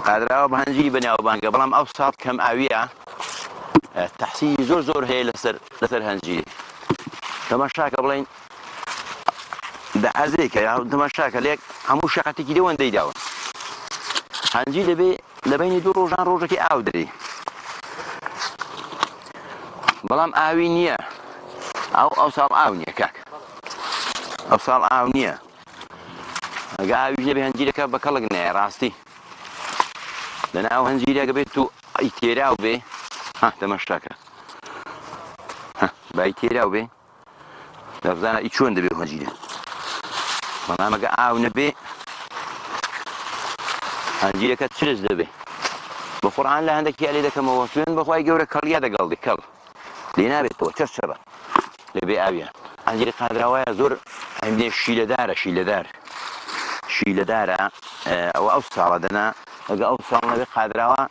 قادراوە بە هەنجیری بەناوبانگە بەڵام ئەو ساڵ کەم ئاویە تەحسینی زۆر هەیە لەسەر هەنجیری تەماشاکە بڵێن دەعەزێکە یا تەماشاکە لێک هەموو شەقەتێکی لێوەندەی داوە هەنجی دەبێ لە بینی دوو ڕۆژان ڕۆژێکی ئاو دەری بەڵام ئاوی نییە ئەو ساڵ ئاو نییە کاک ئەو ساڵ ئاو نییە ئەگە ئاویش نەبێ هەنجیرەکە بە کەڵک نایە ڕاستی لەناو هەنجیرەکە بێت و ئەی تێراو بێ تەماشاکە بای تێراو بێ دەبزانە ئی چۆن دەبێ هەنجیرە بەڵام ئەگە ئاو نەبێ هەنجیرەکە چرس دەبێ بە قورعان لە هەندێکی لێ دەکەمەوە سوێن بەخوای گەورە کەڵیا دەگەڵدی کەڵ لێ نابێتەوە چەرچەبە لەبێ ئاویە هەنجیرە قادراوایە زۆر ئەمێ شیلەدارە ئەوە ئەو ساڵە دەنا ئەگە ئەو ساڵ نەبێ قادراوە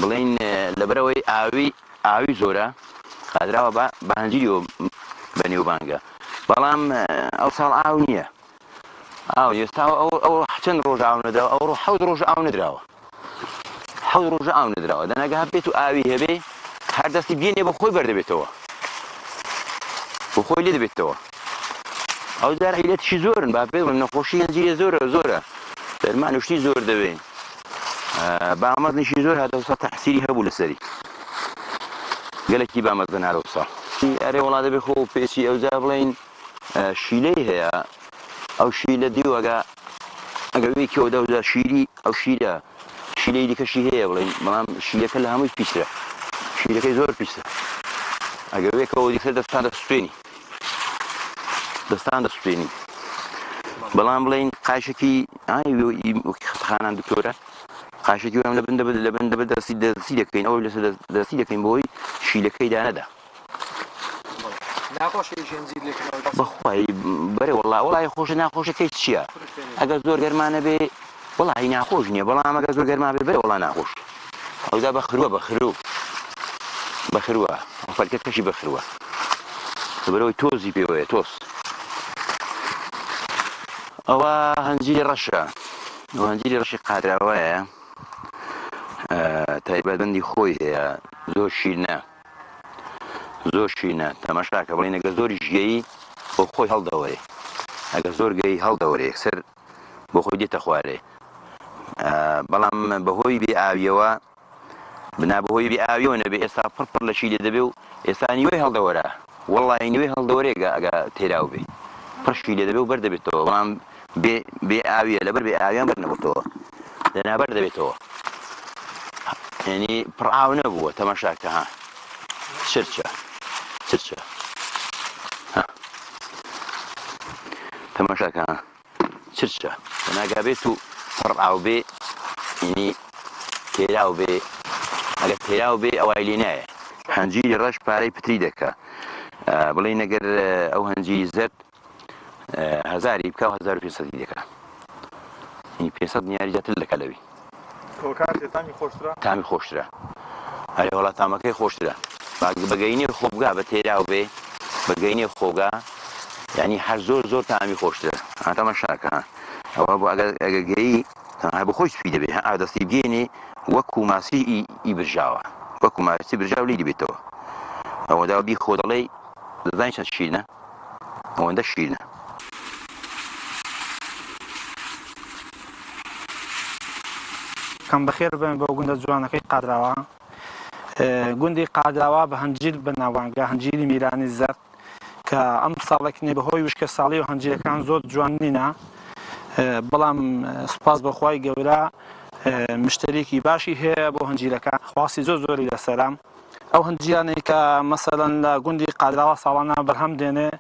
بڵین لەبەرەوەی ئاوی زۆرە قادراوە بە هەنجیریەوە بەنێوبانگە بەڵام ئەو ساڵ ئاو نییە ئێستا ئەو چەند ڕۆژ ئاو نەدراوە ئەو حەوت ڕۆژ ئاو نەدراوە دەناگە هەبێت و ئاوی هەبێ هەر دەستی بێنێ بە خۆی بەردەبێتەوە بۆ خۆی لێ دەبێتەوە ئەو جار عیلەتیشی زۆرن با پێ بڵێم نەخۆشی هەنجیرە زۆرە دەرمان وشتی زۆر دەبێن بامەزنیشی زۆر هاتەوە تەحسیری هەبوو لەسەری گەلێکی بامەزن هاتەوە ساڵ ئەرێ وڵا دەبێ خۆ پێچی ئەوجا بڵێن شیلەی هەیە ئەو شیلە دیوەگە ئەگە وێکەوە دەوزە شیری ئەو شیلەی دیکەشی هەیە بڵێن بەڵام شیلەکە لە هەمووی پیسرە شیلەکەی زۆر پیسە ئەگە وێکەوە دیکە دەستان دەسوێنی بەڵام بڵێن قاشێکی خانان دکتۆرە قاشێکی وەم لە بندە دەستی دەکەین ئەوەی لەسەر دەستی دەکەین بۆی شیلەکەی دانەدا بەخوای بەرێ وەڵای خۆشە ناخۆشەکەی چییە ئەگەر زۆر گەرمانە بێ وەڵی ناخۆش نییە بەڵام ئەگەر زۆر گەرما بێ بەرێ وەڵا ناخۆش ئەودا بەخروە فەرکەکەشی بەخروە بەرەوەی تۆزی پێوەیە تۆز ئەوە هەنجیری ڕەشی قادراوایە تایبەتمەندی خۆی هەیە زۆر شیرنە تەماشاکە بڵێن ئەگە زۆری ژگەیی بۆ خۆی هەڵدەوەرێ ئەگە زۆر گەی هەڵدەوەرێ یەکسەر بۆ خۆی دێتە خوارێ بەڵام بەهۆی بێ ئاویەوە بەهۆی بێ ئاویەوە نەبێ ئێستا پڕ لە شیلێ دەبێ و ئێستا نیوەی هەڵدەوەرە وەڵی نیوەی هەڵدەوەرێگە ئەگە تێراو بێ پڕشی لێ دەبێ و بەردەبێتەوە بەڵام بێ ئاویە لەبەر بێ ئاویان بەرنەبێتەوە لەنابەر دەبێتەوە یعنی پڕ ئاو نەبووە تەماشاکە چرچە تەماشاکە چرچە لەناگابێت و پڕ ئاو بێ یعنی تێراو بێ ئەگەر تێراو بێ ئەوای لێ نایە هەنجیری ڕەش پارەی پتری دەکە بڵێن ئەگەر ئەو هەنجیری زەرد هەزاری بکە و 1500 دەکە 500 دیاری زیاتر دەکە لەوی تامی خۆشترە هەرێ وڵات تامەکەی خۆشترە بەگەینی خۆبگا بە تێراو بێ بەگەینی خۆگا یعنی هەر زۆر تامی خۆشترە تەماشاکە ئەوە بۆ ئەگە گەیی تەنها بۆ خۆی سپی دەبێ ئادەستی بگەێنێ وەکو ماسی ئی برژاوە وەکو ماسی برژاو لی دەبێتەوە ئەوەدا بی خۆ دەڵێ دەزانین چەند شیرنە ئەوەندە شیرنە کەم بەخێر بن بۆ گوندە جوانەکەی قادراوە گوندی قادراوە بە هەنجیر بەناوبانگە هەنجیری میرانی زەرد کە ئەم ساڵێکنێ بەهۆی وشکە ساڵی و هەنجیرەکان زۆر جوان نینە بەڵام سوپاس بەخوای گەورە مشتێکی باشی هەیە بۆ هەنجیرەکە خواسی زۆری لەسەرە ئەو هەنجیرانەی کە مەسەلەن لە گوندی قادراوە ساڵانە بەرهەم دێنێ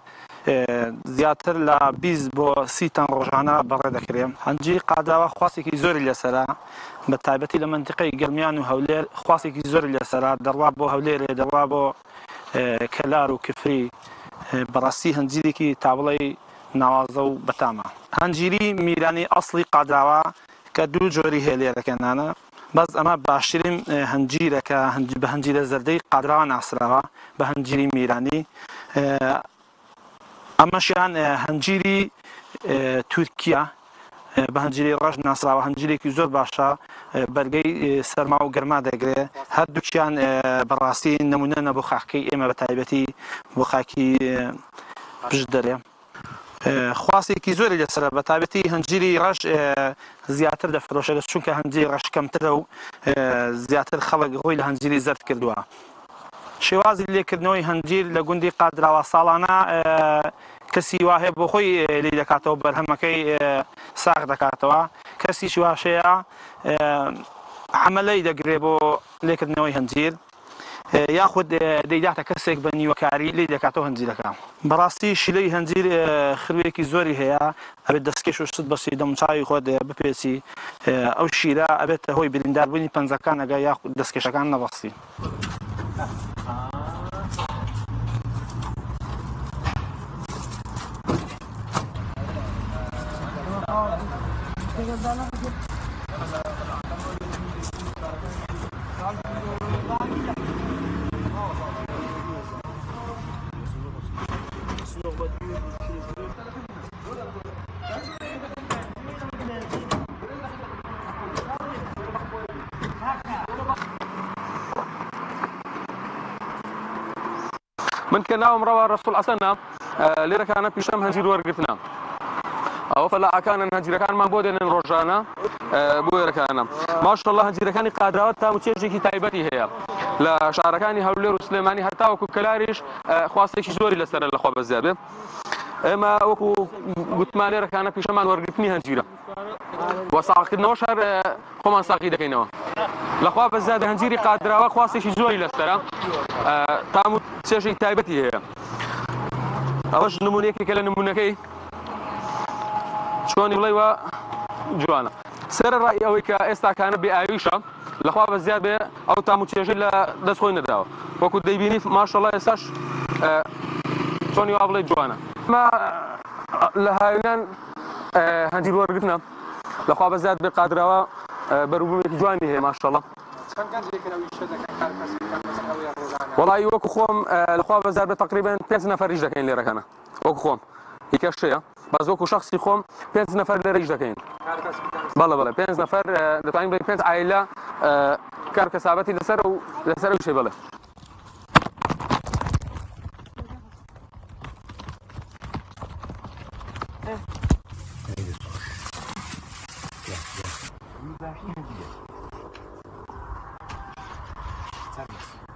زیاتر لە 20 بۆ 30 تەن ڕۆژانە بەڕێ دەکرێن هەنجیری قادراوە خواسێکی زۆری لەسەرە بە تایبەتی لە منتیقەی گەرمیان و هەولێر خواسێکی زۆری لەسەرە دەڕوا بۆ هەولێرێ دەڕوا بۆ کەلار و کفری بەڕاستی هەنجیرێکی تابڵەی ناوازە و بەتامە هەنجیری میرانی ئەسڵی قادراوە کە دوو جۆری هەیە لێرەکەنانە بەس ئەمە باشترین هەنجیرەکە بە هەنجیرە زەردەی قادراوە ناسراوە بە هەنجیری میرانی ئەمەشیان هەنجیری تورکیا بە هەنجیری ڕەش ناسراوە هەنجیرێکی زۆر باشە بەرگەی سەرما و گەرما دەگرێت هەردووکیان بەڕاستی نمونەنە بۆ خاکەی ئێمە بە تایبەتی بۆ خاکی پشت دەرێ خواسێکی زۆری لەسرە بە تایبەتی هەنجیری ڕەش زیاتر دەفرۆشێت چونکە هەنجیری ڕەش کەمترە و زیاتر خەڵک ڕۆی لە هەنجیری زەرد کردووە شێوازی لێکردنەوەی هەنجیر لە گوندی قادراوە ساڵانە کەسی واهەیە بۆ خۆی لی دەکاتەوە بەرهەمەکەی ساغ دەکاتەوە کەسی شواشەیە حملەی دەگرێت بۆ لێکردنەوەی هەنجیر یاخود دەیداتە کەسێک بە نیوەکاری لی دەکاتەوە هەنجیرەکە بەڕاستی شیلەی هەنجیر خروێکی زۆری هەیە ئەبێت دەستکێش و شت بەسی دەموچاوی خۆت بپێچی ئەو شیرە ئەبێت هۆی برینداربوونی پەنجەکان ئەگە یاخود دەستکێشەکان نەبەستی من کە ناوم ڕەوا ڕەسوول حەسەنە لێرەکانە پیشەم هەنجیر وەرگرتنە ئەوە فەلاحەکانن هەنجیرەکانمان بۆ دێنن ڕۆژانە بۆ وێرەکانە ماشەڵڵا هەنجیرەکانی قادراوە تام و چێژێکی تایبەتی هەیە لە شارەکانی هەولێر و سلێمانی هەتا وەکو کەلاریش خواستێکی زۆری لەسەرە لەخوا بەزیابێ ئێمە وەکو گوتمان لێرەکانە پیشەمان وەرگرتنی هەنجیرە وە ساغکردنەوەش هەر خۆمان ساقی دەکەینەوە لەخوا بەزیادە هەنجیری قادراوە خواستێکی زۆری لەسەرە تام و چێژێکی تایبەتی هەیە ئەوەش نمونەیەکێکە لە نمونەکەی چۆنی بڵێ وە جوانە سەرڕای ئەوەی کە ئێستاکانە بێ ئاویشە لەخوا بەزیاد بێ ئەو تام و چێژەی لە دەستخۆی نەداوە وەکو دەیبینی ماشەڵڵا ئێستاش چۆنی وا بڵێ جوانە ئەمە لە هاوینان هەنجیر وەرگرتنە لەخوا بەزیاد بێ قادراوە بەروبوومێکی جوانی هەیە ماشەڵڵا وەڵی وەکو خۆم لەخوا بەزار بێ تقریبان 5 نەفەریش دەکەین لێرەکانە وەکو خۆم هیچ شەیە باز وەکو شخصی خۆم 5 نەفەر لێرەش دەکەین بەڵێ بەڵێ 5 نەفەر دەتوانین بڵێ 5 عائیلە کار کەسابەتی لەسەر ئەو شێ بڵێ Thank you.